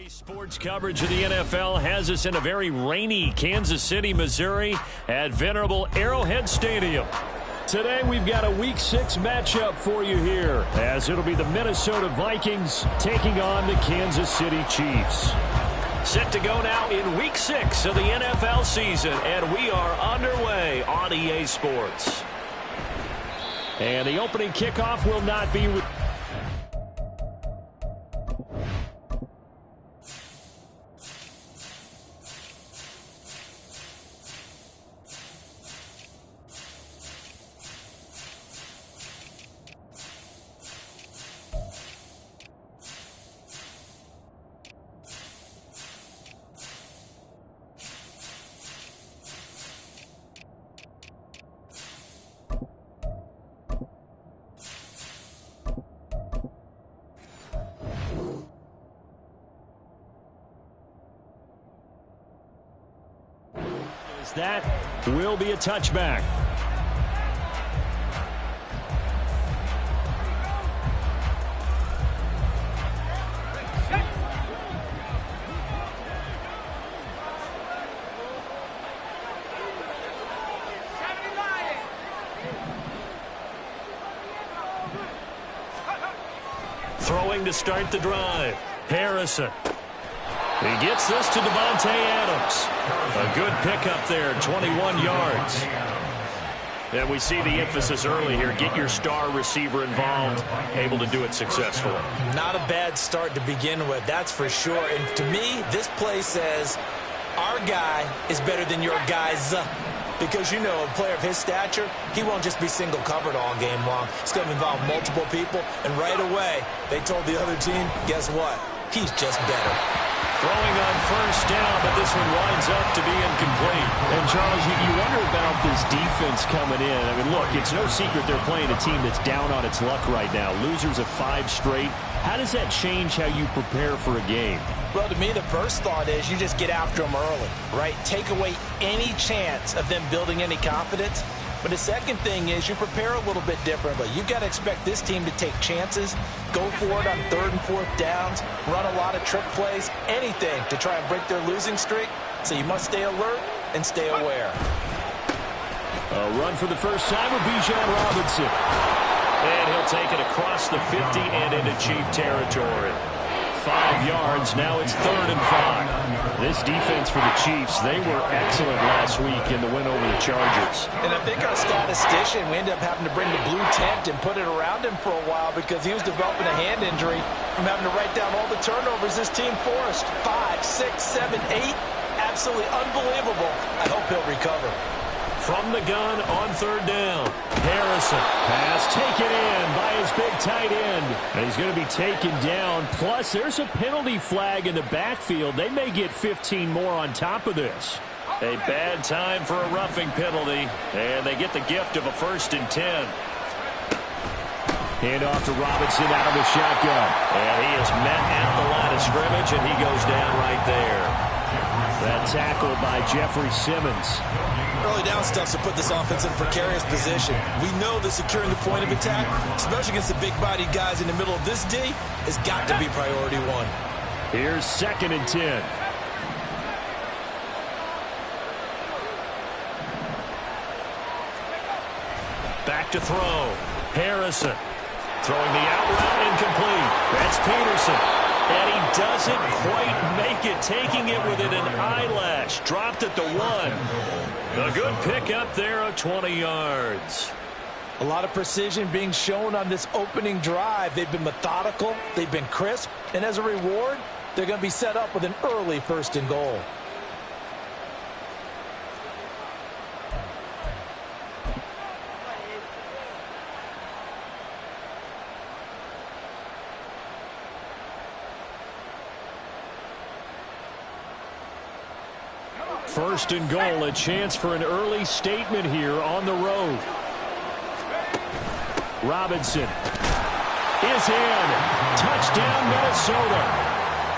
Sports coverage of the NFL has us in a very rainy Kansas City, Missouri at venerable Arrowhead Stadium. Today we've got a Week 6 matchup for you here, as it'll be the Minnesota Vikings taking on the Kansas City Chiefs. Set to go now in Week 6 of the NFL season, and we are underway on EA Sports. And the opening kickoff will not be... That will be a touchback. Throwing to start the drive. Harrison. He gets this to Davante Adams. A good pickup there, 21 yards. And we see the emphasis early here. Get your star receiver involved, able to do it successfully. Not a bad start to begin with, that's for sure. And to me, this play says, our guy is better than your guys. Because, you know, a player of his stature, he won't just be single covered all game long. It's going to involve multiple people. And right away, they told the other team, guess what? He's just better. Throwing on first down, but this one winds up to be incomplete. And, Charles, you wonder about this defense coming in. I mean, look, it's no secret they're playing a team that's down on its luck right now. Losers of 5 straight. How does that change how you prepare for a game? Well, to me, the first thought is you just get after them early, right? Take away any chance of them building any confidence. But the second thing is you prepare a little bit differently. You've got to expect this team to take chances, go for it on 3rd and 4th downs, run a lot of trick plays, anything to try and break their losing streak. So you must stay alert and stay aware. A run for the first time with Bijan Robinson. And he'll take it across the 50 and into Chief territory. 5 yards. Now it's 3rd and 5. This defense for the Chiefs, they were excellent last week in the win over the Chargers. And I think our statistician, we ended up having to bring the blue tent and put it around him for a while because he was developing a hand injury from having to write down all the turnovers this team forced. 5, 6, 7, 8. Absolutely unbelievable. I hope he'll recover. From the gun on 3rd down. Harrison. Pass taken in by his big tight end. And he's going to be taken down. Plus, there's a penalty flag in the backfield. They may get 15 more on top of this. A bad time for a roughing penalty. And they get the gift of a 1st and 10. Hand off to Robinson out of the shotgun. And he is met at the line of scrimmage, and he goes down right there. That tackle by Jeffrey Simmons. Early down stuff to put this offense in a precarious position. We know that securing the point of attack, especially against the big-bodied guys in the middle of this D, has got to be priority 1. Here's 2nd and 10. Back to throw. Harrison. Throwing the out route incomplete. That's Peterson. And he doesn't quite make it, taking it within an eyelash. Dropped at the 1. A good pick up there of 20 yards. A lot of precision being shown on this opening drive. They've been methodical. They've been crisp. And as a reward, they're going to be set up with an early 1st and goal. First and goal, a chance for an early statement here on the road. Robinson is in. Touchdown, Minnesota.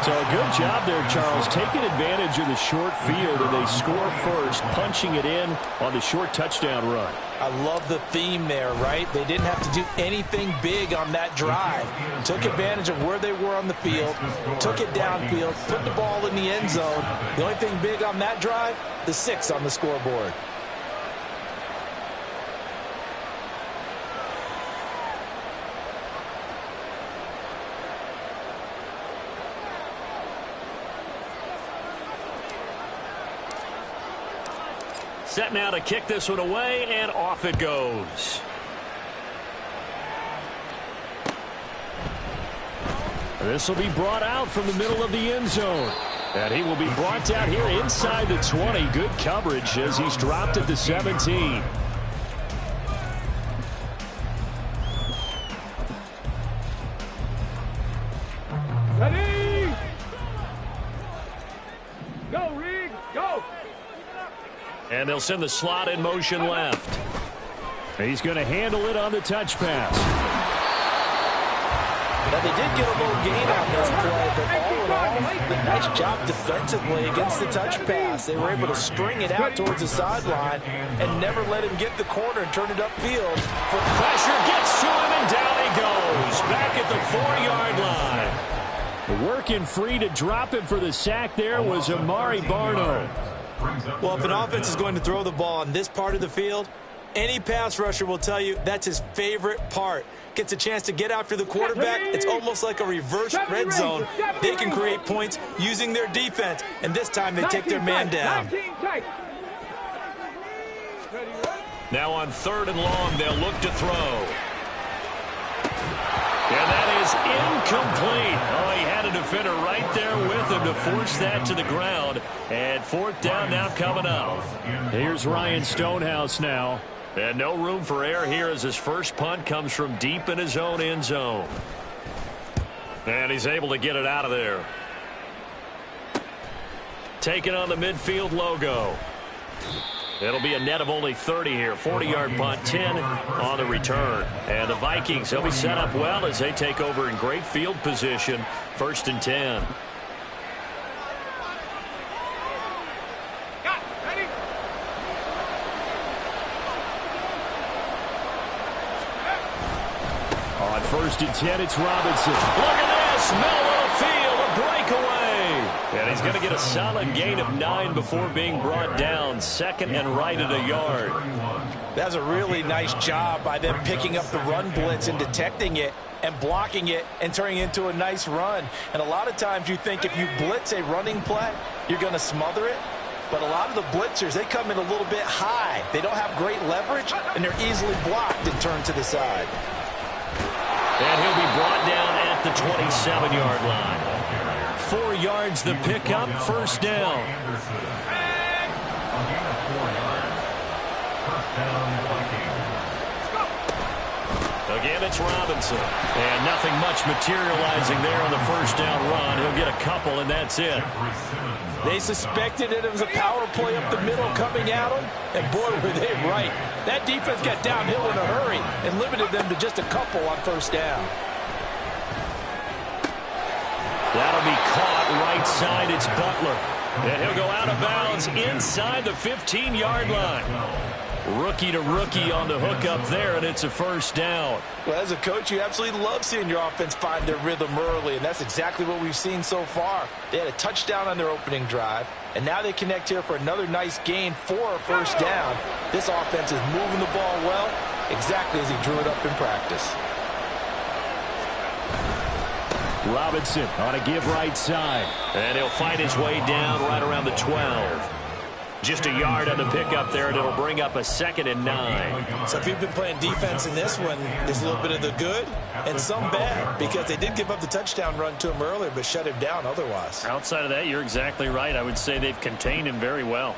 So a good job there, Charles, taking advantage of the short field, and they score first, punching it in on the short touchdown run. I love the theme there, right? They didn't have to do anything big on that drive. Took advantage of where they were on the field, took it downfield, put the ball in the end zone. The only thing big on that drive, the 6 on the scoreboard. Set now to kick this one away, and off it goes. This will be brought out from the middle of the end zone. And he will be brought down here inside the 20. Good coverage as he's dropped at the 17. Ready? Go, Reed, go! And they'll send the slot in motion left. He's going to handle it on the touch pass. Now, they did get a little gain on this play, but all in all, a nice job defensively against the touch pass. They were able to string it out towards the sideline and never let him get the corner and turn it upfield. For pressure, gets to him, and down he goes. Back at the 4-yard line. Working free to drop him for the sack there was Amari Barno. Well, if an offense is going to throw the ball on this part of the field, any pass rusher will tell you that's his favorite part. Gets a chance to get after the quarterback. It's almost like a reverse red zone. They can create points using their defense, and this time they take their man down. Now on 3rd and long, they'll look to throw. And that is incomplete. Oh, he had a defender right there with him to force that to the ground. And 4th down now coming up. Here's Ryan Stonehouse now. And no room for error here as his first punt comes from deep in his own end zone. And he's able to get it out of there. Taking on the midfield logo. It'll be a net of only 30 here. 40-yard punt, 10 on the return. And the Vikings, they'll be set up well as they take over in great field position. 1st and 10. On 1st and 10, it's Robinson. Look at this. Middle of the field, a breakaway. And he's going to get a solid gain of 9 before being brought down. 2nd and right at a yard. That's a really nice job by them picking up the run blitz and detecting it and blocking it and turning it into a nice run. And a lot of times you think if you blitz a running play, you're going to smother it. But a lot of the blitzers, they come in a little bit high. They don't have great leverage, and they're easily blocked and turned to the side. And he'll be brought down at the 27-yard line. 4 yards the pickup, 1st down. Again, it's Robinson. And nothing much materializing there on the 1st down run. He'll get a couple, and that's it. They suspected it was a power play up the middle coming at them, and boy, were they right. That defense got downhill in a hurry and limited them to just a couple on 1st down. That'll be caught right side. It's Butler. And he'll go out of bounds inside the 15-yard line. Rookie to rookie on the hook up there, and it's a 1st down. Well, as a coach, you absolutely love seeing your offense find their rhythm early, and that's exactly what we've seen so far. They had a touchdown on their opening drive, and now they connect here for another nice gain for a 1st down. This offense is moving the ball well, exactly as he drew it up in practice. Robinson on a give right side. And he'll fight his way down right around the 12. Just a yard on the pickup there, and it'll bring up a 2nd and 9. So if you've been playing defense in this one, there's a little bit of the good and some bad, because they did give up the touchdown run to him earlier, but shut him down otherwise. Outside of that, you're exactly right. I would say they've contained him very well.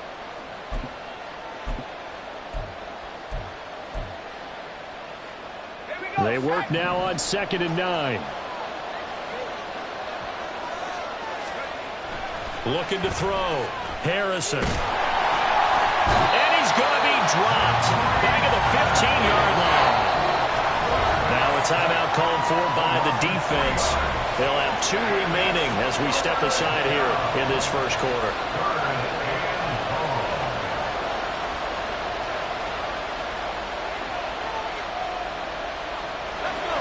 They work now on 2nd and 9. Looking to throw. Harrison. And he's going to be dropped. Back at the 15-yard line. Now a timeout called for by the defense. They'll have 2 remaining as we step aside here in this first quarter.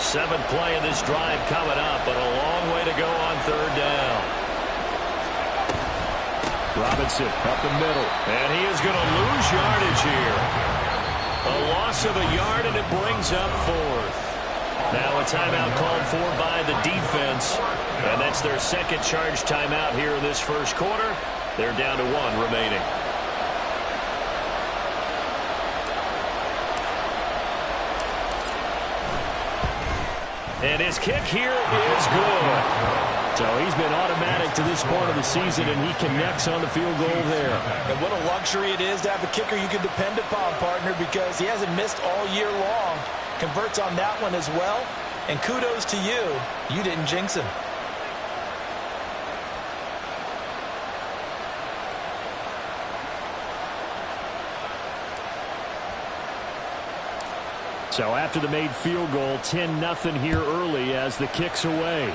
Seventh play of this drive coming up, but a long way to go on 3rd down. Robinson up the middle, and he is going to lose yardage here. A loss of a yard, and it brings up 4th. Now a timeout called for by the defense, and that's their second charge timeout here in this first quarter. They're down to 1 remaining. And his kick here is good. So he's been automatic to this point of the season, and he connects on the field goal there. And what a luxury it is to have a kicker you can depend upon, partner, because he hasn't missed all year long. Converts on that one as well. And kudos to you. You didn't jinx him. So after the made field goal, 10-0 here early as the kick's away.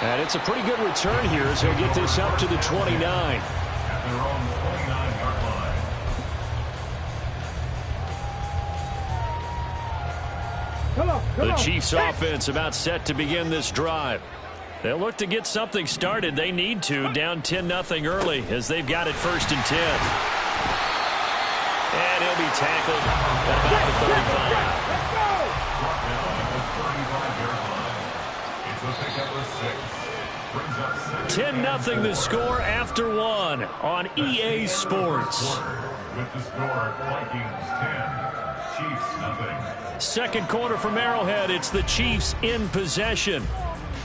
And it's a pretty good return here as he'll get this up to the 29. At their own 29-yard line. The Chiefs offense about set to begin this drive. They'll look to get something started. They need to, down 10-0 early as they've got it 1st and 10. And he'll be tackled at about the 35. 10-0 the score after 1 on EA Sports. With the score, Vikings 10, Chiefs nothing. Second quarter from Arrowhead. It's the Chiefs in possession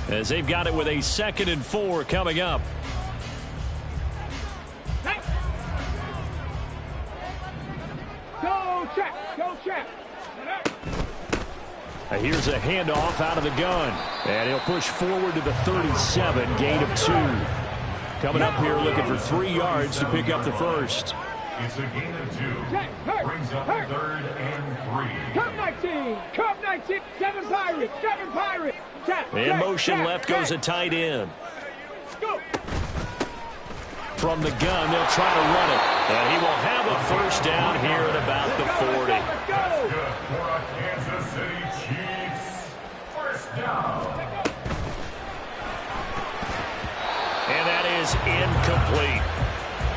as they've got it with a 2nd and 4 coming up. Go check. Here's a handoff out of the gun. And he'll push forward to the 37, gain of 2. Coming up here looking for 3 yards to pick up the first. It's a gain of 2. Brings up 3rd and 3. Cup 19. Cup 19. 7 Pirates. 7 Pirates. In motion left goes a tight end. Go. From the gun, they'll try to run it. And he will have a first down here at about the 40. That's good for a Kansas City Chiefs. First down. And that is incomplete.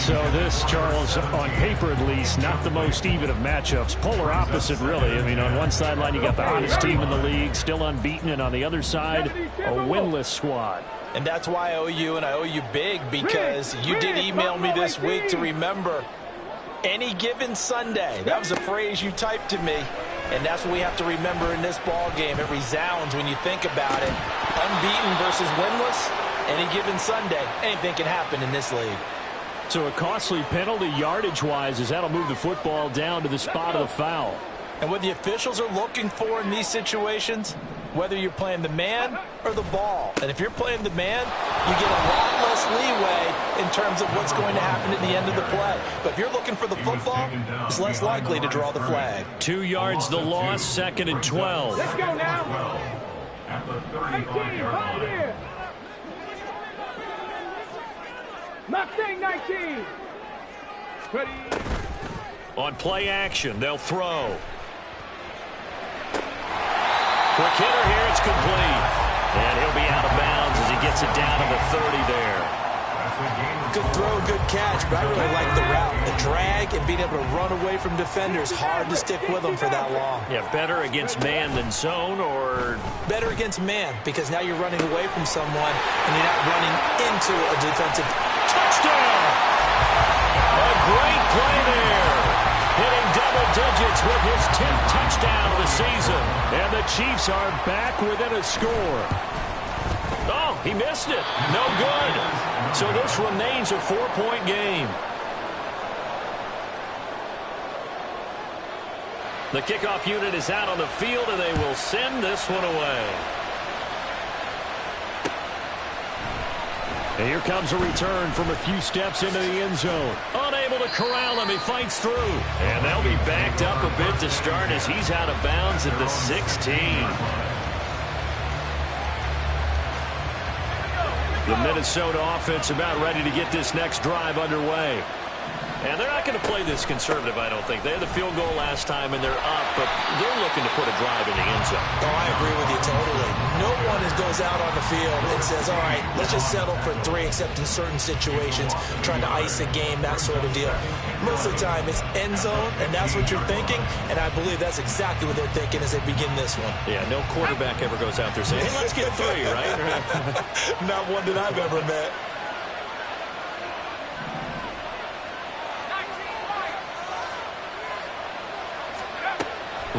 So this, Charles, on paper at least, not the most even of matchups. Polar opposite, really. I mean, on one sideline, you got the hottest team in the league, still unbeaten, and on the other side, a winless squad. And that's why I owe you, and I owe you big, because you did email me this week to remember any given Sunday. That was a phrase you typed to me, and that's what we have to remember in this ball game. It resounds when you think about it. Unbeaten versus winless, any given Sunday. Anything can happen in this league. So a costly penalty yardage-wise as that'll move the football down to the spot of the foul. And what the officials are looking for in these situations, whether you're playing the man or the ball. And if you're playing the man, you get a lot less leeway in terms of what's going to happen at the end of the play. But if you're looking for the football, it's less likely to draw the flag. 2 yards the loss, 2nd and 12. Let's go now. At the 35-yard line. Mustang 19. Ready. On play action, they'll throw. Quick hitter here, it's complete. And he'll be out of bounds as he gets it down to the 30 there. Good throw, good catch, but I really like the route. The drag and being able to run away from defenders, hard to stick with them for that long. Yeah, better against man than zone, or? Better against man, because now you're running away from someone and you're not running into a defensive. Touchdown! A great play there. Hitting double digits with his 10th touchdown of the season. And the Chiefs are back within a score. Oh, he missed it. No good. So this remains a 4-point game. The kickoff unit is out on the field, and they will send this one away. And here comes a return from a few steps into the end zone. Unable able to corral him. He fights through. And they'll be backed up a bit to start as he's out of bounds at the 16. The Minnesota offense about ready to get this next drive underway. And they're not going to play this conservative, I don't think. They had the field goal last time, and they're up, but they're looking to put a drive in the end zone. Oh, I agree with you totally. No one goes out on the field and says, all right, let's just settle for 3, except in certain situations, trying to ice a game, that sort of deal. Most of the time, it's end zone, and that's what you're thinking, and I believe that's exactly what they're thinking as they begin this one. Yeah, no quarterback ever goes out there saying, hey, let's get 3, right? Not one that I've ever met.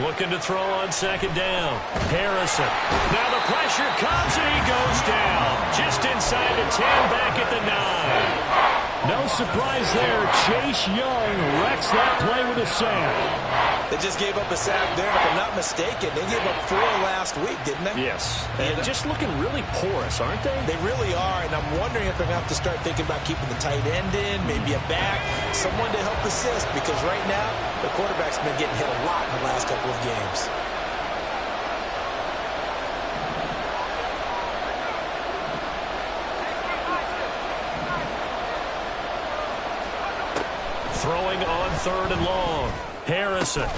Looking to throw on second down. Harrison. Now the pressure comes and he goes down. Just inside the 10, back at the 9. No surprise there. Chase Young wrecks that play with a sack. They just gave up a sack there, and if I'm not mistaken, they gave up 4 last week, didn't they? Yes. And just looking really porous, aren't they? They really are, and I'm wondering if they're going to have to start thinking about keeping the tight end in, maybe a back, someone to help assist, because right now, the quarterback's been getting hit a lot in the last couple of games. Throwing on 3rd and long. Harrison.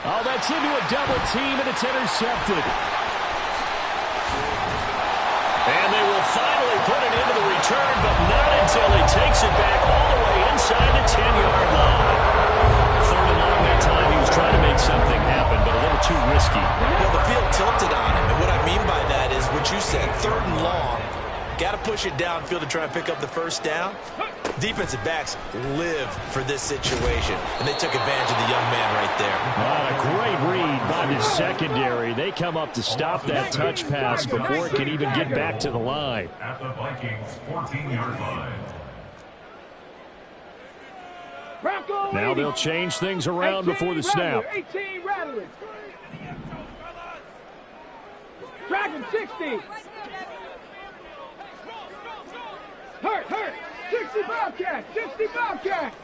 Oh, that's into a double team, and it's intercepted. And they will finally put it into the return, but not until he takes it back all the way inside the 10-yard line. 3rd and long that time. He was trying to make something happen, but a little too risky. Well, the field tilted on him, and what I mean by that is what you said, 3rd and long. Got to push it downfield to try and pick up the first down. Defensive backs live for this situation, and they took advantage of the young man right there. A great read by the secondary. They come up to stop that touch pass before it can even get back to the line. At the Vikings 14-yard line. Now they'll change things around before the snap. 18 Rattlers. Dragon 60. Hurt. 60 Bobcat. 60 Bobcat.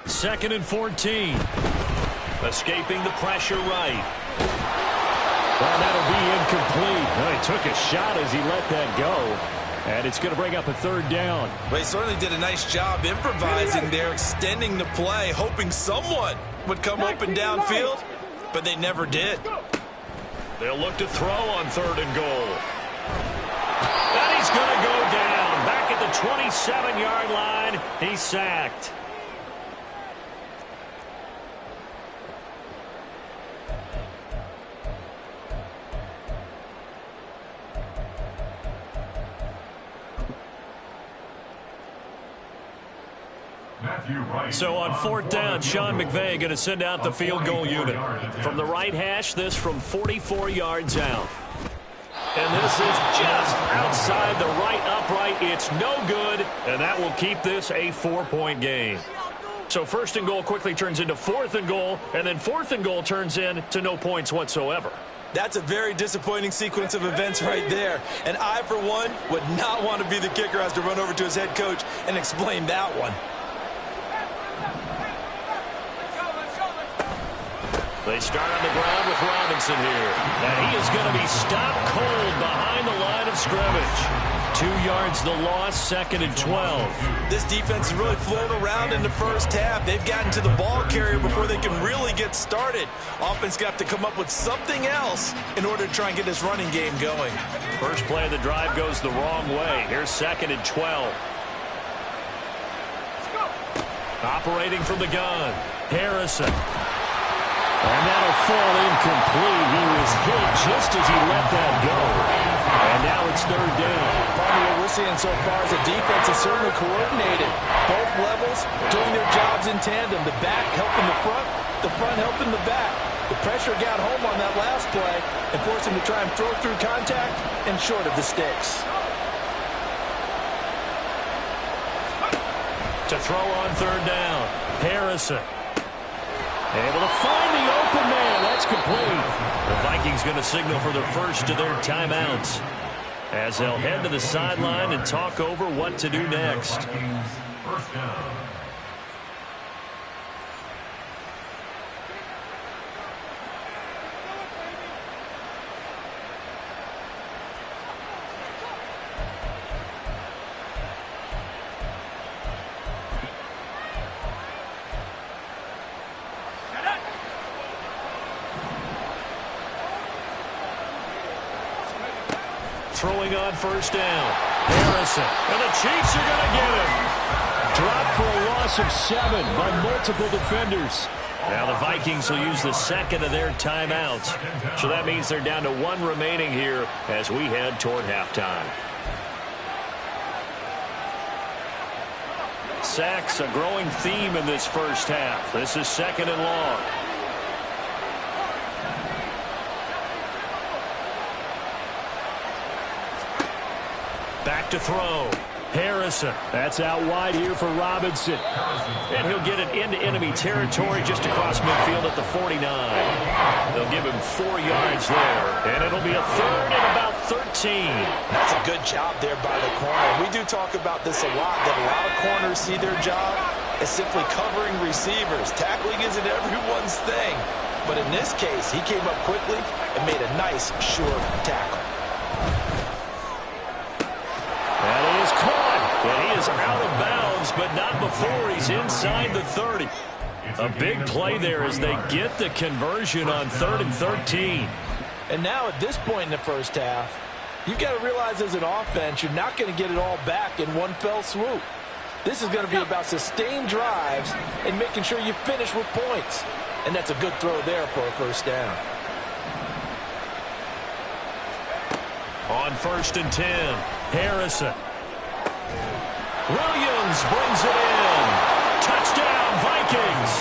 Second and 14. Escaping the pressure right. Well, that'll be incomplete. Well, he took a shot as he let that go. And it's going to bring up a 3rd down. Well, he certainly did a nice job improvising there, extending the play, hoping someone would come open downfield, but they never did. They'll look to throw on 3rd and goal. And he's going to go down. Back at the 27-yard line. He's sacked. So on 4th down, Sean McVay going to send out the field goal unit. From the right hash, this from 44 yards out. And this is just outside the right upright. It's no good, and that will keep this a 4-point game. So 1st and goal quickly turns into 4th and goal, and then 4th and goal turns into no points whatsoever. That's a very disappointing sequence of events right there. And I, for one, would not want to be the kicker who has to run over to his head coach and explain that one. They start on the ground with Robinson here. And he is going to be stopped cold behind the line of scrimmage. 2 yards the loss, 2nd and 12. This defense has really flown around in the first half. They've gotten to the ball carrier before they can really get started. Offense got to come up with something else in order to try and get this running game going. First play of the drive goes the wrong way. Here's 2nd and 12. Operating from the gun, Harrison. And that'll fall incomplete. He was hit just as he let that go. And now it's 3rd down. What we're seeing so far is the defense is certainly coordinated. Both levels doing their jobs in tandem. The back helping the front helping the back. The pressure got home on that last play and forced him to try and throw through contact and short of the sticks. To throw on 3rd down, Harrison. Able to find the open man. That's complete. The Vikings going to signal for the first of their timeouts. as they'll head to the sideline and talk over what to do next. First down. Throwing on first down. Harrison. And the Chiefs are going to get him. Dropped for a loss of 7 by multiple defenders. Now the Vikings will use the second of their timeouts. So that means they're down to 1 remaining here as we head toward halftime. Sacks a growing theme in this first half. This is 2nd and long. Back to throw. Harrison. That's out wide here for Robinson. And he'll get it into enemy territory just across midfield at the 49. They'll give him 4 yards there. And it'll be a 3rd and about 13. That's a good job there by the corner. We do talk about this a lot, that a lot of corners see their job as simply covering receivers. Tackling isn't everyone's thing. But in this case, he came up quickly and made a nice, short tackle. That is caught, and he is out of bounds, but not before he's inside the 30. A big play there as they get the conversion on 3rd and 13. And now at this point in the first half, you've got to realize as an offense, you're not going to get it all back in one fell swoop. This is going to be about sustained drives and making sure you finish with points. And that's a good throw there for a first down. On 1st and 10, Harrison. Williams brings it in. Touchdown, Vikings.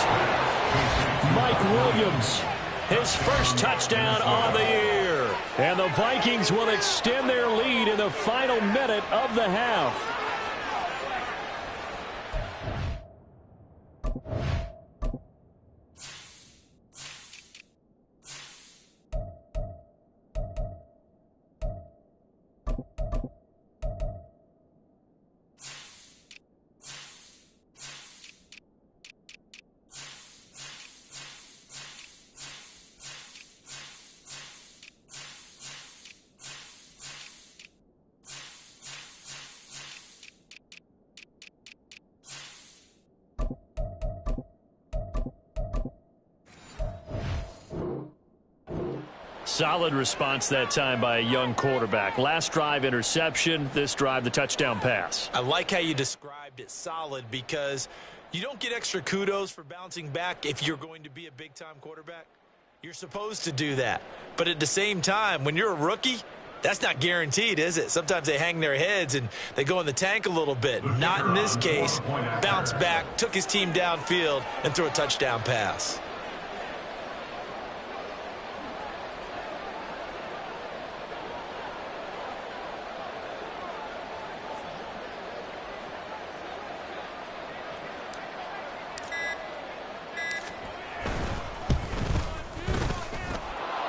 Mike Williams, his first touchdown on the year. And the Vikings will extend their lead in the final minute of the half. Solid response that time by a young quarterback. Last drive, interception. This drive, the touchdown pass. I like how you described it, solid, because you don't get extra kudos for bouncing back if you're going to be a big-time quarterback. You're supposed to do that. But at the same time, when you're a rookie, that's not guaranteed, is it? Sometimes they hang their heads and they go in the tank a little bit. Not in this case. Bounced back, took his team downfield, and threw a touchdown pass.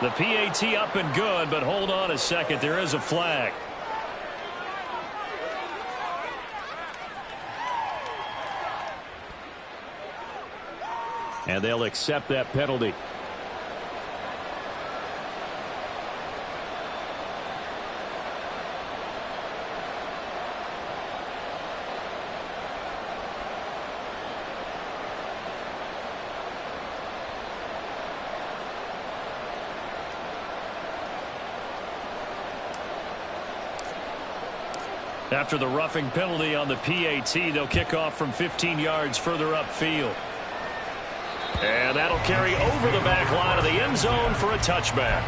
The PAT up and good, but hold on a second. There is a flag. And they'll accept that penalty. After the roughing penalty on the PAT, they'll kick off from 15 yards further upfield. And that'll carry over the back line of the end zone for a touchback.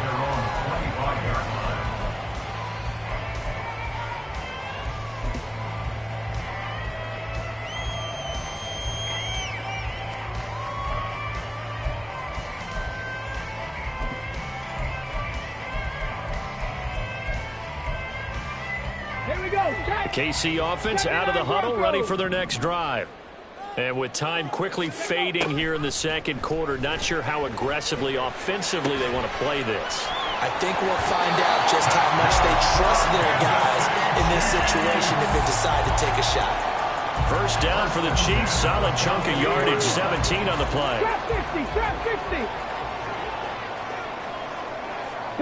The KC offense out of the huddle, ready for their next drive. And with time quickly fading here in the second quarter, not sure how aggressively, offensively they want to play this. I think we'll find out just how much they trust their guys in this situation if they decide to take a shot. First down for the Chiefs. Solid chunk of yardage. 17 on the play. Trap 60, trap 60.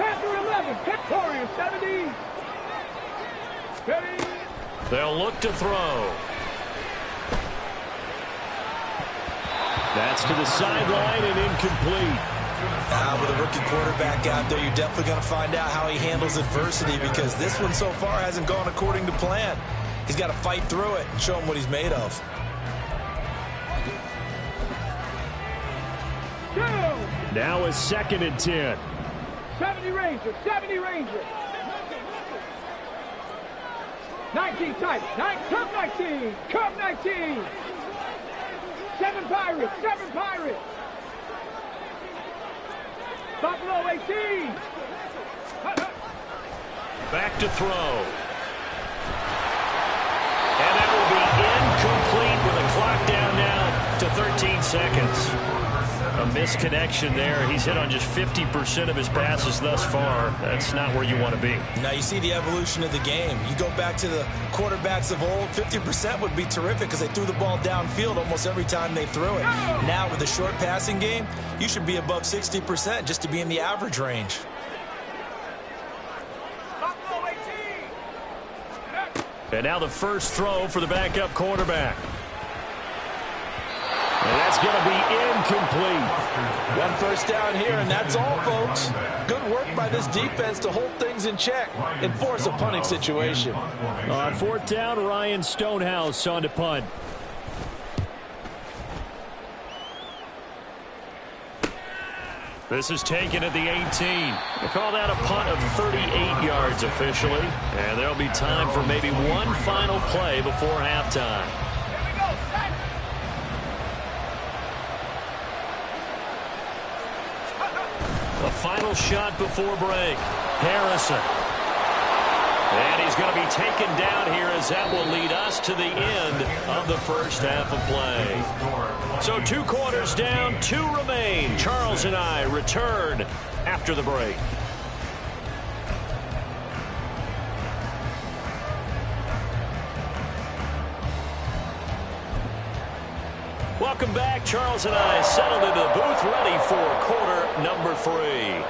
Panther 11, Victoria 70. Ready. They'll look to throw. That's to the sideline and incomplete. With a rookie quarterback out there, you're definitely going to find out how he handles adversity, because this one so far hasn't gone according to plan. He's got to fight through it and show him what he's made of. Now a 2nd and 10. 70 Rangers, 70 Rangers. 19 tight, Cub 19, Cub 19. 7 Pirates, 7 Pirates. Buffalo 18. Back to throw. And that will be incomplete with a clock down now to 13 seconds. A misconnection there. He's hit on just 50% of his passes thus far. That's not where you want to be. Now you see the evolution of the game. You go back to the quarterbacks of old, 50% would be terrific because they threw the ball downfield almost every time they threw it. Now with the short passing game, you should be above 60% just to be in the average range. And now the first throw for the backup quarterback. And that's going to be incomplete. One first down here, and that's all, folks. Good work by this defense to hold things in check and force a punting situation. On 4th down, Ryan Stonehouse on to punt. This is taken at the 18. They call that a punt of 38 yards officially. And there'll be time for maybe one final play before halftime. The final shot before break. Harrison. And he's going to be taken down here as that will lead us to the end of the first half of play. So 2 quarters down, 2 remain. Charles and I return after the break. Welcome back. Charles and I settled into the booth, ready for quarter number 3.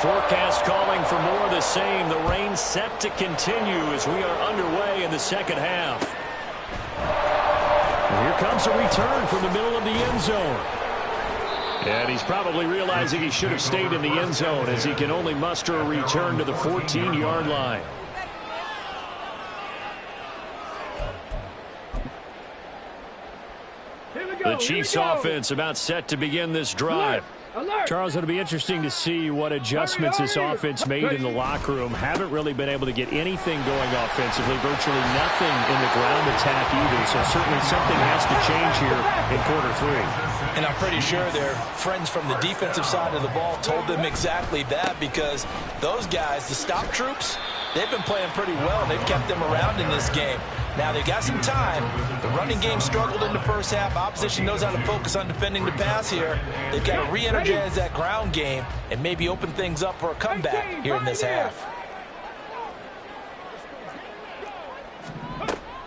Forecast calling for more of the same. The rain set to continue as we are underway in the second half. And here comes a return from the middle of the end zone. And he's probably realizing he should have stayed in the end zone as he can only muster a return to the 14-yard line. The Chiefs offense about set to begin this drive. Charles, it'll be interesting to see what adjustments this offense made in the locker room. Haven't really been able to get anything going offensively, virtually nothing in the ground attack either. So certainly something has to change here in quarter 3. And I'm pretty sure their friends from the defensive side of the ball told them exactly that, because those guys, the stop troops, they've been playing pretty well. They've kept them around in this game. Now, they've got some time. The running game struggled in the first half. Opposition knows how to focus on defending the pass here. They've got to re-energize that ground game and maybe open things up for a comeback here in this half.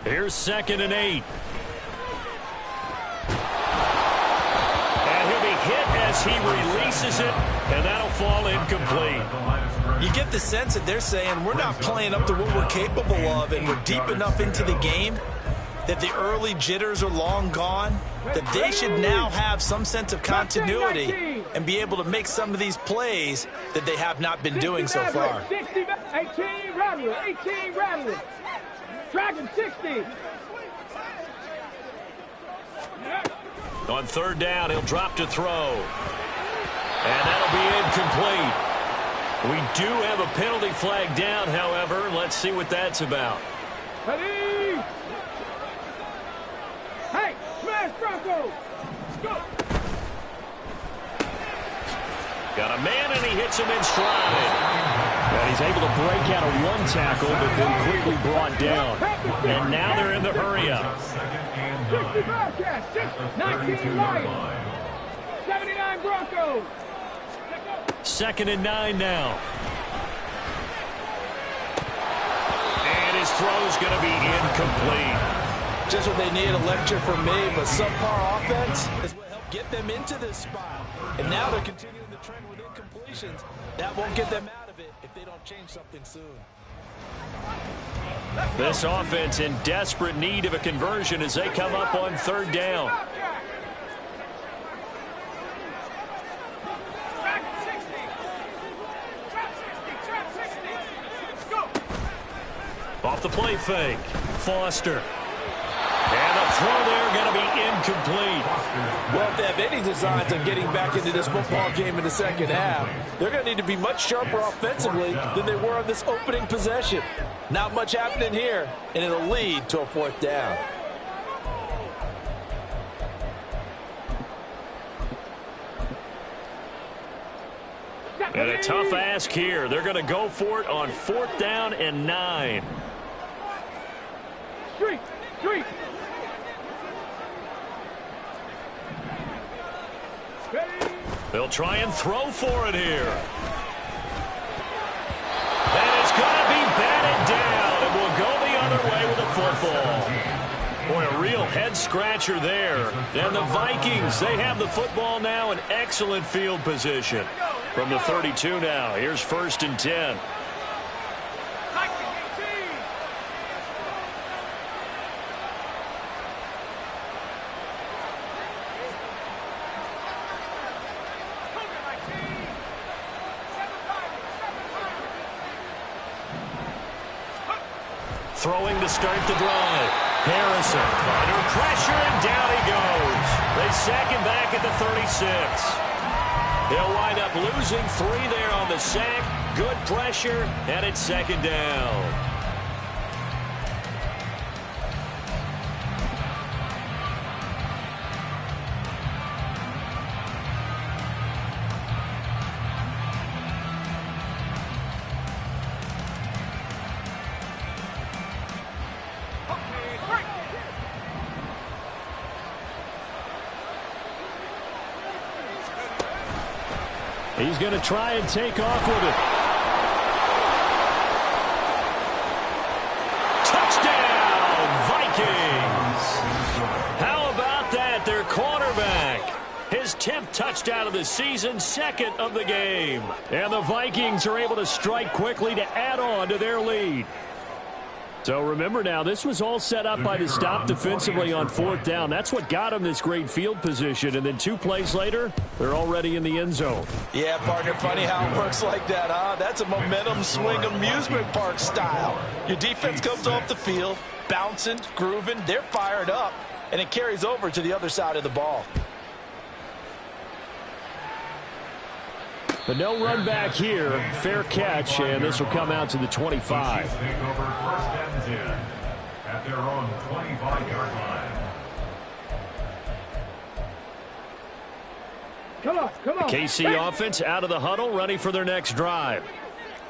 Here's 2nd and 8. And he'll be hit as he releases it, and that'll fall incomplete. You get the sense that they're saying we're not playing up to what we're capable of, and we're deep enough into the game that the early jitters are long gone, that they should now have some sense of continuity and be able to make some of these plays that they have not been doing so far. 18 Rattler, 18 Rattler. Dragon 60. On 3rd down, he'll drop to throw. And that'll be incomplete. We do have a penalty flag down, however. Let's see what that's about. Ready? Hey, smash Bronco. Go. Got a man, and he hits him in stride. And He's able to break out of one tackle, but then quickly brought down. And now they're in the hurry-up. 60 Bearcats, 19 Lions, 79 Broncos. 2nd and 9 now. And his throw's going to be incomplete. Just what they need, a lecture from me, but subpar offense is what helped get them into this spot. And now they're continuing the trend with incompletions. That won't get them out of it if they don't change something soon. This offense in desperate need of a conversion as they come up on 3rd down. Off the play fake. Foster. And the throw there going to be incomplete. Well, if they have any designs of getting back into this football game in the second half, they're going to need to be much sharper offensively than they were on this opening possession. Not much happening here, and it'll lead to a 4th down. And a tough ask here. They're going to go for it on 4th down and 9. Street. They'll try and throw for it here. And it's going to be batted down, and we'll go the other way with the football. Boy, a real head-scratcher there. And the Vikings, they have the football now in excellent field position. From the 32 now, here's 1st and 10. Throwing to start the drive. Harrison under pressure, and down he goes. They sack him back at the 36. They'll wind up losing 3 there on the sack. Good pressure, and it's 2nd down. He's going to try and take off with it. Touchdown, Vikings! How about that? Their quarterback. His 10th touchdown of the season, 2nd of the game. And the Vikings are able to strike quickly to add on to their lead. So remember now, this was all set up by the stop defensively on 4th down. That's what got them this great field position. And then 2 plays later, they're already in the end zone. Yeah, partner, funny how it works like that, huh? That's a momentum swing amusement park style. Your defense comes off the field, bouncing, grooving, they're fired up, and it carries over to the other side of the ball. But no run back here. Fair catch, and this will come out to the 25. Take over 1st and 10 at their own 25-yard line. Come on. KC offense out of the huddle, ready for their next drive.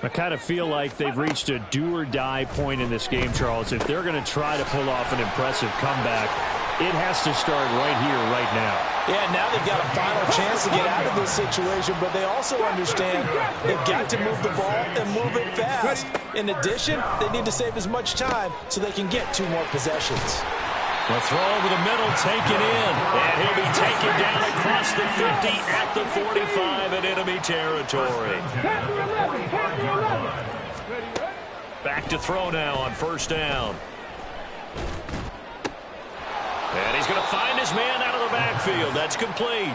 I kind of feel like they've reached a do-or-die point in this game, Charles. If they're going to try to pull off an impressive comeback, it has to start right here, right now. Yeah, now they've got a final chance to get out of this situation, but they also understand they've got to move the ball and move it fast. In addition, they need to save as much time so they can get 2 more possessions. The throw over the middle, taken in, and he'll be taken down across the 50 at the 45 in enemy territory. Back to throw now on 1st down. And he's going to find his man out of the backfield. That's complete.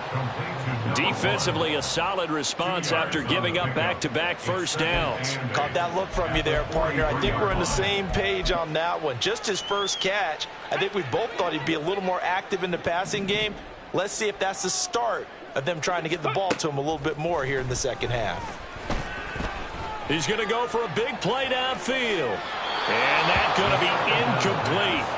Defensively, a solid response after giving up back-to-back 1st downs. Caught that look from you there, partner. I think we're on the same page on that one. Just his first catch. I think we both thought he'd be a little more active in the passing game. Let's see if that's the start of them trying to get the ball to him a little bit more here in the second half. He's going to go for a big play downfield. And that's going to be incomplete.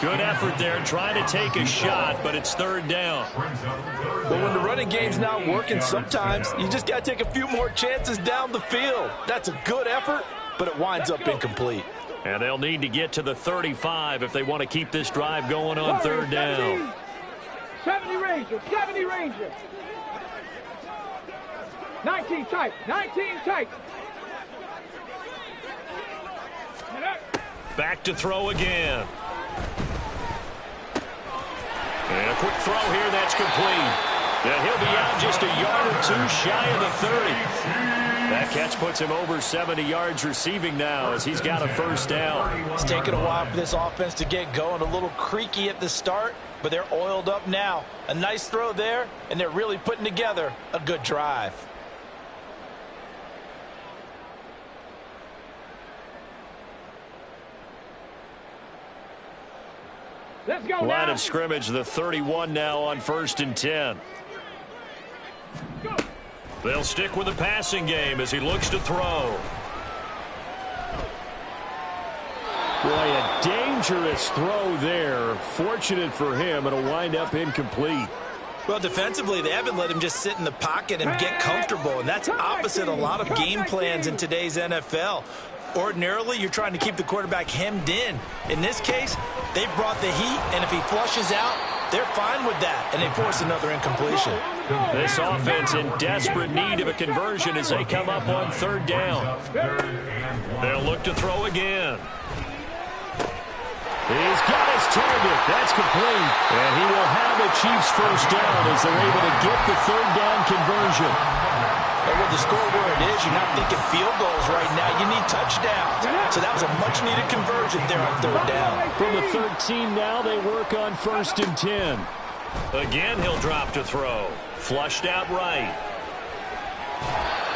Good effort there, trying to take a shot, but it's third down. But when the running game's not working, sometimes you just got to take a few more chances down the field. That's a good effort, but it winds up incomplete. And they'll need to get to the 35 if they want to keep this drive going on third down. 70 Ranger, 70 Ranger. 19 tight, 19 tight. Back to throw again. And a quick throw here, that's complete. And he'll be out just a yard or two shy of the 30. That catch puts him over 70 yards receiving now as he's got a first down. It's taken a while for this offense to get going. A little creaky at the start, but they're oiled up now. A nice throw there, and they're really putting together a good drive. Let's go Line now. of scrimmage, the 31 now on 1st and 10. Go. They'll stick with the passing game as he looks to throw. Boy, a dangerous throw there. Fortunate for him, it'll wind up incomplete. Well, defensively, they haven't let him just sit in the pocket and get comfortable, and that's opposite a lot of game plans in today's NFL. Ordinarily, you're trying to keep the quarterback hemmed in. In this case, they've brought the heat, and if he flushes out, they're fine with that, and they force another incompletion. This offense in desperate need of a conversion as they come up on third down. They'll look to throw again. He's got his target. That's complete. And he will have the Chiefs first down as they're able to get the third down conversion. And with the score where it is, you're not thinking field goals right now. You need touchdowns. So that was a much-needed conversion there on third down. From the 13 now, they work on 1st and 10. Again, he'll drop to throw. Flushed out right.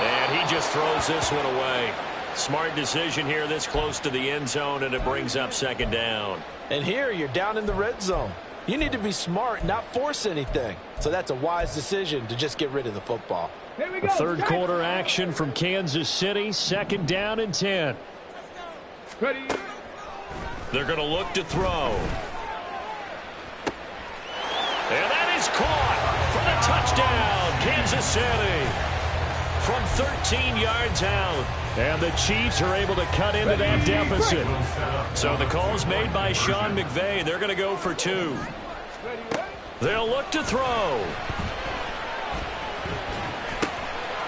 And he just throws this one away. Smart decision here this close to the end zone, and it brings up second down. And here, you're down in the red zone. You need to be smart, not force anything. So that's a wise decision to just get rid of the football. Here we go. A third quarter action from Kansas City. 2nd down and 10. Ready. They're going to look to throw. And that is caught for the touchdown, Kansas City. From 13 yards out. And the Chiefs are able to cut into that deficit. So the call's made by Sean McVay. They're going to go for 2. They'll look to throw.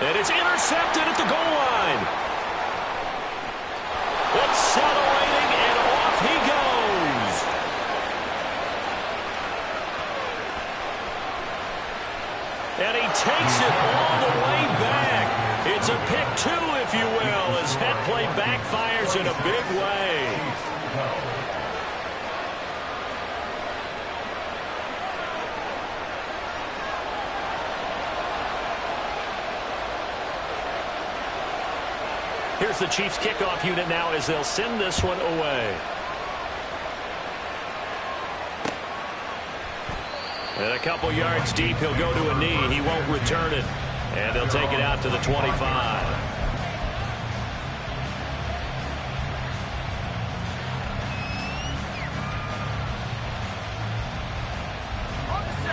And it's intercepted at the goal line. Accelerating, and off he goes. And he takes it all the way back. It's a pick 2, if you will, as that play backfires in a big way. Here's the Chiefs kickoff unit now as they'll send this one away. And a couple yards deep, he'll go to a knee. He won't return it. And they'll take it out to the 25.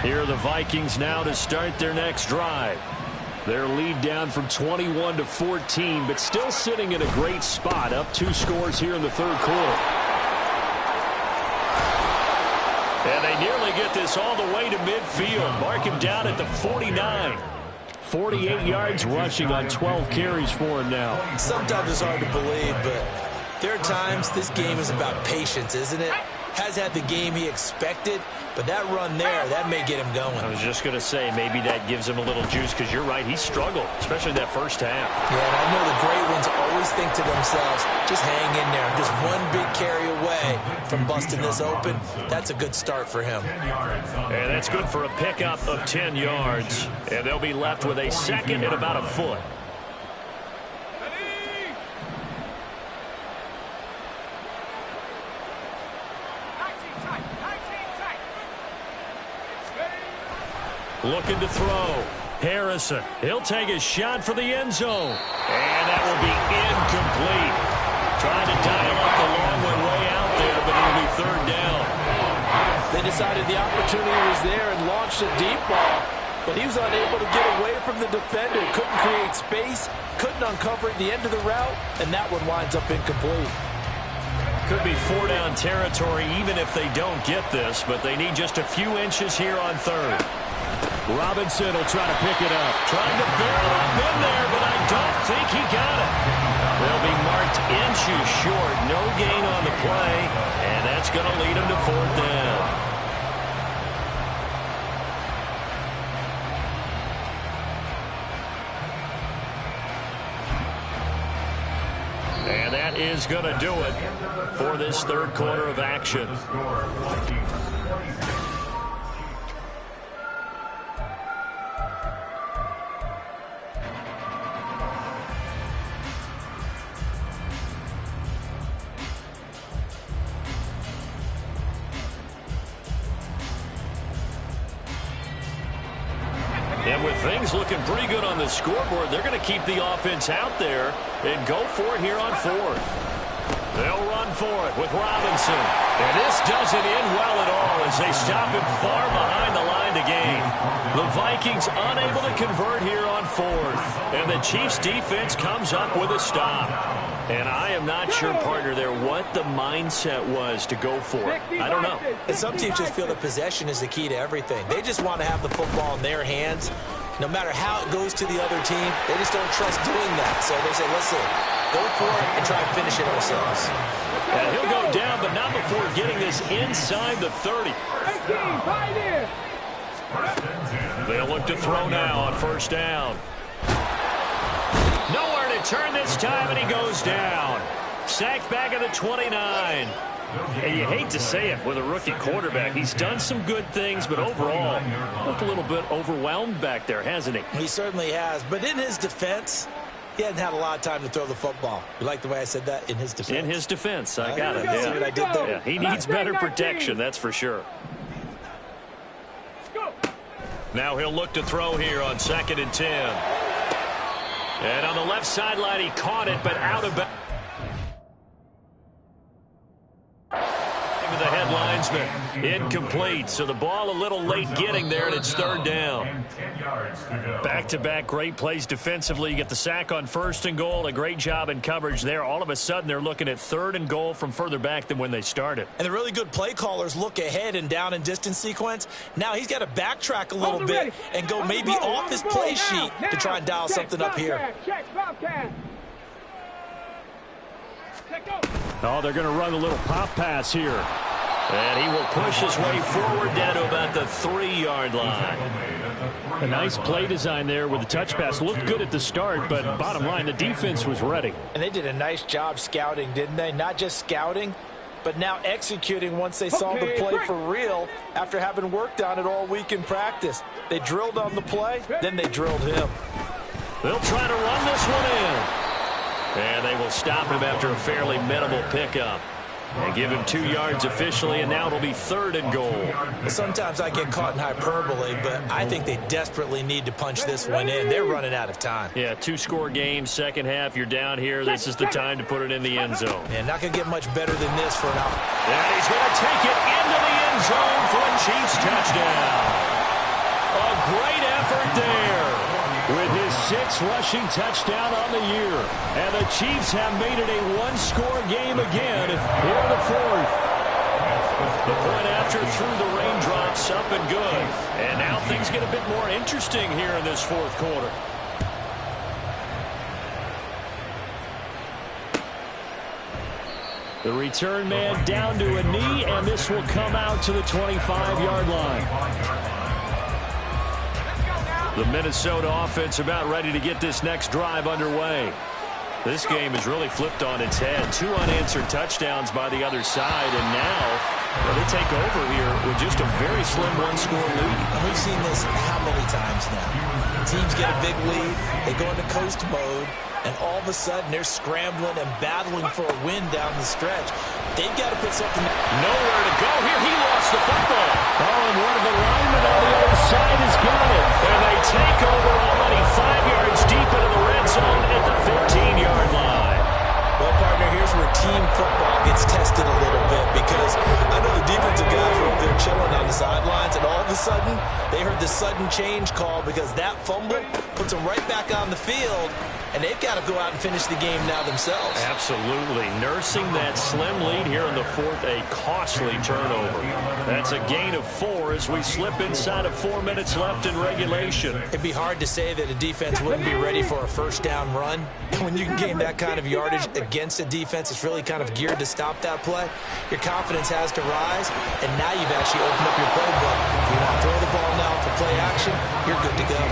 Here are the Vikings now to start their next drive. Their lead down from 21 to 14, but still sitting in a great spot, up 2 scores here in the third quarter. And they nearly get this all the way to midfield. Mark him down at the 49. 48 yards rushing on 12 carries for him now. Sometimes it's hard to believe, but there are times this game is about patience, isn't it? Has had the game he expected, but that run there, that may get him going. I was just going to say, maybe that gives him a little juice, because you're right, he struggled, especially that first half. Yeah, and I know the great ones always think to themselves, just hang in there. Just one big carry away from busting this open. That's a good start for him. And that's good for a pickup of 10 yards. And they'll be left with a second and about a foot. Looking to throw. Harrison. He'll take a shot for the end zone. And that will be incomplete. Trying to dial up the long one way out there, but it'll be third down. decided the opportunity was there and launched a deep ball, but he was unable to get away from the defender. Couldn't create space, couldn't uncover at the end of the route, and that one winds up incomplete. Could be 4-down territory even if they don't get this, but they need just a few inches here on third. Robinson will try to pick it up. Trying to barrel up in there, but I don't think he got it. They'll be marked inches short. No gain on the play, and that's going to lead them to 4th down. And that is going to do it for this third quarter of action. And with things looking pretty good on the scoreboard, they're going to keep the offense out there and go for it here on 4th. They'll run for it with Robinson. And this doesn't end well at all as they stop him far behind the line to gain. The Vikings unable to convert here on 4th. And the Chiefs defense comes up with a stop. And I am not sure, partner, there what the mindset was to go for it. I don't know. And some teams just feel that possession is the key to everything. They just want to have the football in their hands. No matter how it goes to the other team, they just don't trust doing that. So they say, listen, go for it and try and finish it ourselves. And he'll go down, but not before getting this inside the 30. They'll look to throw now on 1st down. Nowhere to turn this time, and he goes down. Sacked back at the 29. And you hate to say it with a rookie quarterback. He's done some good things, but overall, looked a little bit overwhelmed back there, hasn't he? He certainly has. But in his defense, he hadn't had a lot of time to throw the football. You like the way I said that? In his defense. In his defense. I got it. Yeah. See what I did there? Yeah, he needs better protection, that's for sure. Now he'll look to throw here on 2nd and 10. And on the left sideline, he caught it, but out of bounds. The head linesman. Incomplete, so the ball a little late getting there, and it's 3rd down. Back-to-back great plays defensively. You get the sack on 1st and goal, a great job in coverage there. All of a sudden, they're looking at 3rd and goal from further back than when they started. And the really good play callers look ahead and down and distance sequence. Now he's got to backtrack a little bit and go maybe off his play sheet to try and dial something up here. Oh, they're going to run a little pop pass here. And he will push his way forward down to about the 3-yard line. A nice play design there with the touch pass. Looked good at the start, but bottom line, the defense was ready. And they did a nice job scouting, didn't they? Not just scouting, but now executing once they saw the play for real after having worked on it all week in practice. They drilled on the play, then they drilled him. They'll try to run this one in. And they will stop him after a fairly minimal pickup. And give him 2 yards officially, and now it'll be 3rd and goal. Sometimes I get caught in hyperbole, but I think they desperately need to punch this one in. They're running out of time. Yeah, 2-score game, second half. You're down here. This is the time to put it in the end zone. Yeah, not going to get much better than this for an out. And he's going to take it into the end zone for a Chiefs touchdown. A great effort there. With his 6th rushing touchdown on the year. And the Chiefs have made it a 1-score game again here in the 4th. The point after through the raindrops, up and good. And now things get a bit more interesting here in this 4th quarter. The return man down to a knee, and this will come out to the 25-yard line. The Minnesota offense about ready to get this next drive underway. This game is really flipped on its head. 2 unanswered touchdowns by the other side, and now they take over here with just a very slim 1-score lead. We've seen this how many times now? Teams get a big lead, they go into coast mode, and all of a sudden they're scrambling and battling for a win down the stretch. They've got to put something. Nowhere to go here. He lost the football. Oh, and one of the linemen on the other side has got it. And they take over already 5 yards deep into the red zone at the 15-yard line. Well, partner, here's where team football gets tested a little bit because I know the defensive guys are over there chilling on They heard the sudden change call because that fumble puts them right back on the field, and they've got to go out and finish the game now themselves. Absolutely. Nursing that slim lead here in the fourth, a costly turnover. That's a gain of 4 as we slip inside of 4 minutes left in regulation. It'd be hard to say that a defense wouldn't be ready for a first down run. When you can gain that kind of yardage against a defense, it's really kind of geared to stop that play. Your confidence has to rise, and now you've actually opened up your playbook. If you want to throw the ball now for play action, you're good to go.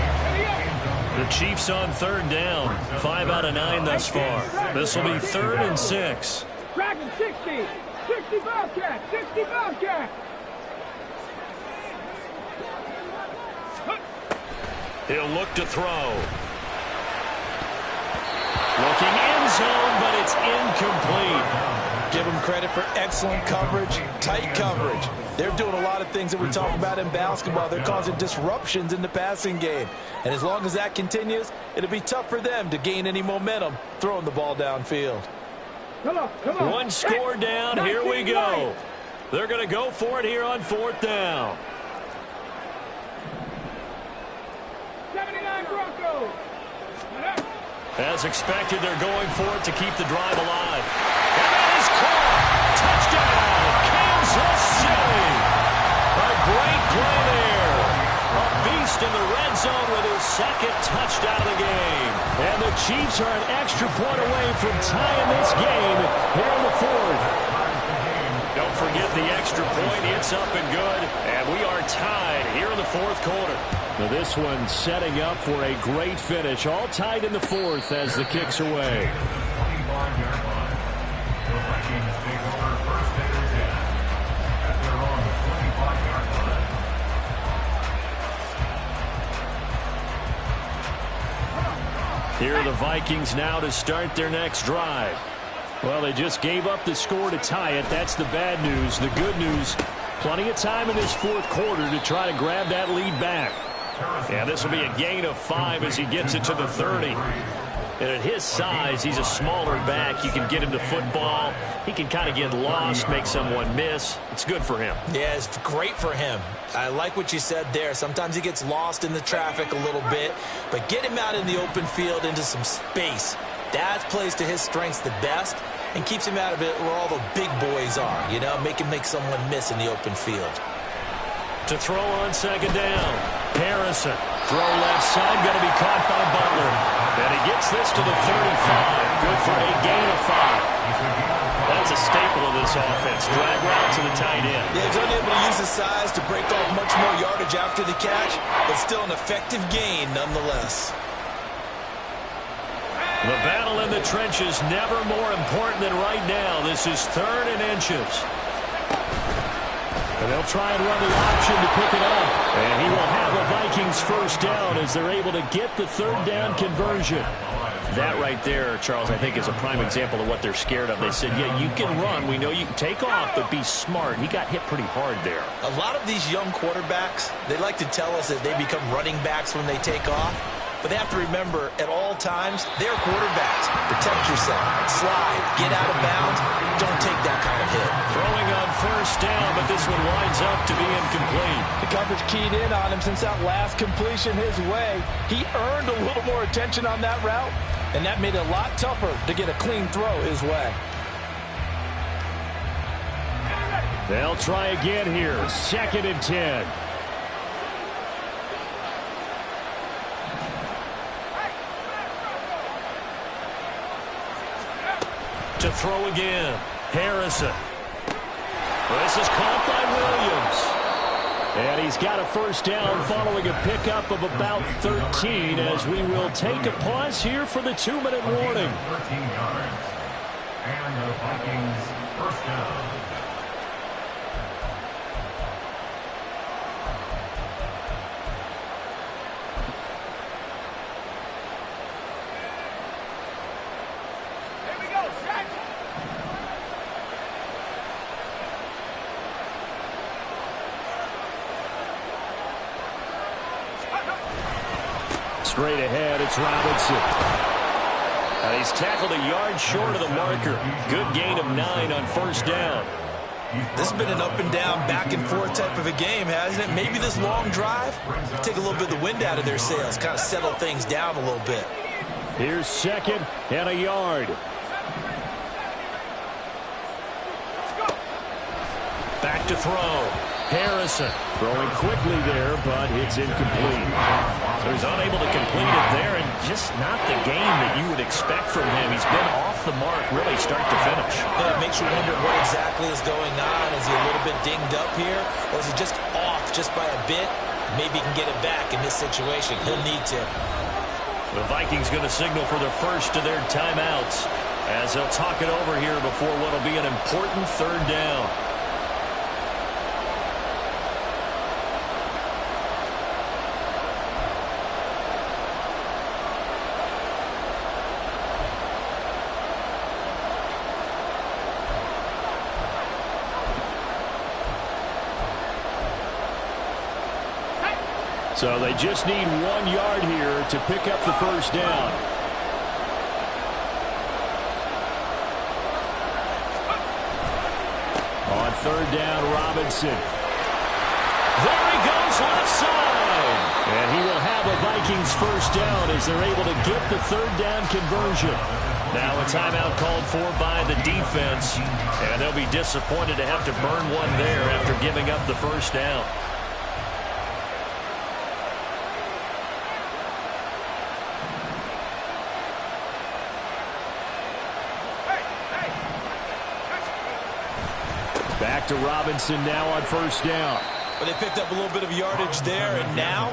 The Chiefs on 3rd down. 5 out of 9 thus far. This will be 3rd and 6. Tracking 60. 60 Bobcat. 60 Bobcat. He'll look to throw. Looking end zone, but it's incomplete. Give them credit for excellent coverage, tight coverage. They're doing a lot of things that we talk about in basketball. They're causing disruptions in the passing game. And as long as that continues, it'll be tough for them to gain any momentum throwing the ball downfield. Come on, come on. 1 score down. Here we go. They're going to go for it here on 4th down. 79 Broncos. As expected, they're going for it to keep the drive alive. And that is caught. Touchdown, Kansas City. A great play there. A beast in the red zone with his 2nd touchdown of the game. And the Chiefs are an extra point away from tying this game here in the 4th. Don't forget the extra point. It's up and good. And we are tied here in the 4th quarter. Now this one setting up for a great finish. All tied in the 4th as the kick's away. Here are the Vikings now to start their next drive. Well, they just gave up the score to tie it. That's the bad news. The good news, plenty of time in this 4th quarter to try to grab that lead back. Yeah, this will be a gain of 5 as he gets it to the 30. And at his size, he's a smaller back. You can get him to football. He can kind of get lost, make someone miss. It's good for him. Yeah, it's great for him. I like what you said there. Sometimes he gets lost in the traffic a little bit, but get him out in the open field into some space. That plays to his strengths the best and keeps him out of it where all the big boys are, you know, make someone miss in the open field. To throw on 2nd down, Harrison. Throw left side, going to be caught by Butler. And he gets this to the 35. Good for a gain of 5. That's a staple of this offense. Drag route to the tight end. Yeah, he's unable to use his size to break off much more yardage after the catch, but still an effective gain nonetheless. The battle in the trenches never more important than right now. This is 3rd and inches. And they'll try and run the option to pick it up. And he will have the Vikings 1st down as they're able to get the 3rd down conversion. That right there, Charles, I think is a prime example of what they're scared of. They said, yeah, you can run. We know you can take off, but be smart. He got hit pretty hard there. A lot of these young quarterbacks, they like to tell us that they become running backs when they take off. But they have to remember, at all times, they're quarterbacks. Protect yourself. Slide. Get out of bounds. Don't take that kind of hit. Throwing on 1st down, but this one winds up to be incomplete. The coverage keyed in on him since that last completion his way. He earned a little more attention on that route, and that made it a lot tougher to get a clean throw his way. They'll try again here. 2nd and 10. To throw again. Harrison. This is caught by Williams. And he's got a 1st down following a pickup of about 13 as we will take a pause here for the 2-minute warning. 13 yards. And the Vikings 1st down. Straight ahead, it's Robinson. And he's tackled a yard short of the marker. Good gain of 9 on 1st down. This has been an up and down, back and forth type of a game, hasn't it? Maybe this long drive take a little bit of the wind out of their sails, kind of settle things down a little bit. Here's 2nd and a yard. Back to throw. Harrison throwing quickly there, but it's incomplete. So he's unable to complete it there, and just not the game that you would expect from him. He's been off the mark really start to finish. Yeah, it makes you wonder what exactly is going on. Is he a little bit dinged up here, or is he just off just by a bit? Maybe he can get it back in this situation. He'll need to. The Vikings going to signal for their first of their timeouts as they'll talk it over here before what will be an important 3rd down. So they just need 1 yard here to pick up the first down. On 3rd down, Robinson. There he goes, left side. And he will have a Vikings first down as they're able to get the 3rd down conversion. Now a timeout called for by the defense. And they'll be disappointed to have to burn one there after giving up the first down. Back to Robinson now on 1st down. But they picked up a little bit of yardage there, and now,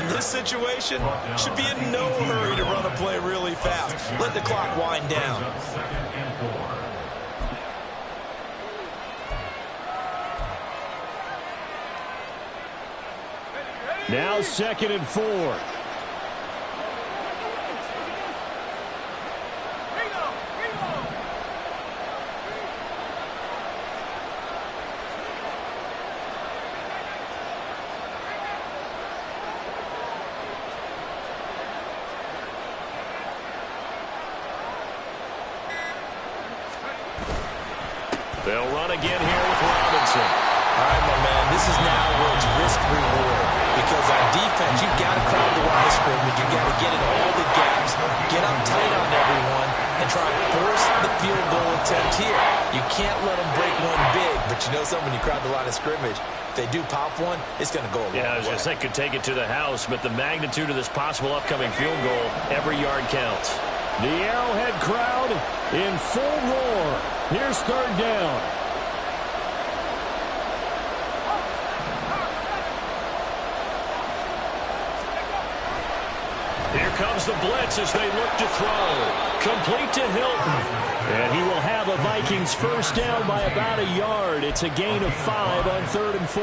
in this situation, should be in no hurry to run a play really fast. Let the clock wind down. Now 2nd and 4. They'll run again here with Robinson. All right, my man, this is now where it's risk-reward. Because on defense, you've got to crowd the line of scrimmage. You've got to get in all the gaps, get up tight on everyone, and try and force the field goal attempt here. You can't let them break one big, but you know something, when you crowd the line of scrimmage, if they do pop one, it's going to go a long way. Yeah, I was going to say, could take it to the house, but the magnitude of this possible upcoming field goal, every yard counts. The Arrowhead crowd in full roar. Here's 3rd down. Here comes the blitz as they look to throw. Complete to Hilton. And he will have a Vikings first down by about a yard. It's a gain of 5 on 3rd and 4.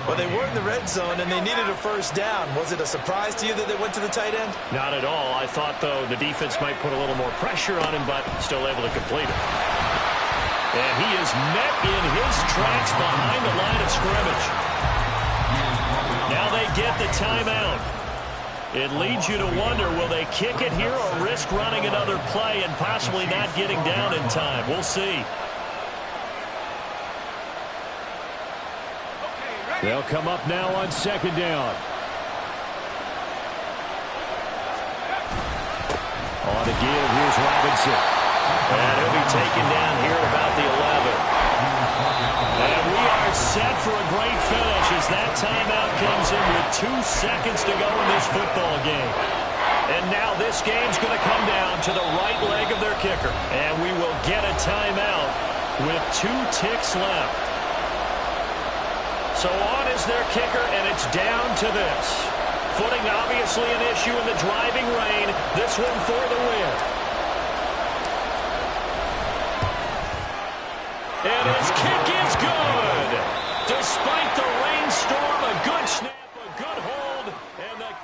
Well, they were in the red zone, and they needed a first down. Was it a surprise to you that they went to the tight end? Not at all. I thought, though, the defense might put a little more pressure on him, but still able to complete it. And he is met in his tracks behind the line of scrimmage. Now they get the timeout. It leads you to wonder, will they kick it here or risk running another play and possibly not getting down in time? We'll see. They'll come up now on 2nd down. On the give, here's Robinson. And he'll be taken down here at about the 11. And we are set for a great finish as that timeout comes in with 2 seconds to go in this football game. And now this game's going to come down to the right leg of their kicker. And we will get a timeout with 2 ticks left. So on is their kicker, and it's down to this. Footing obviously an issue in the driving rain. This one for the win. And it's kicked.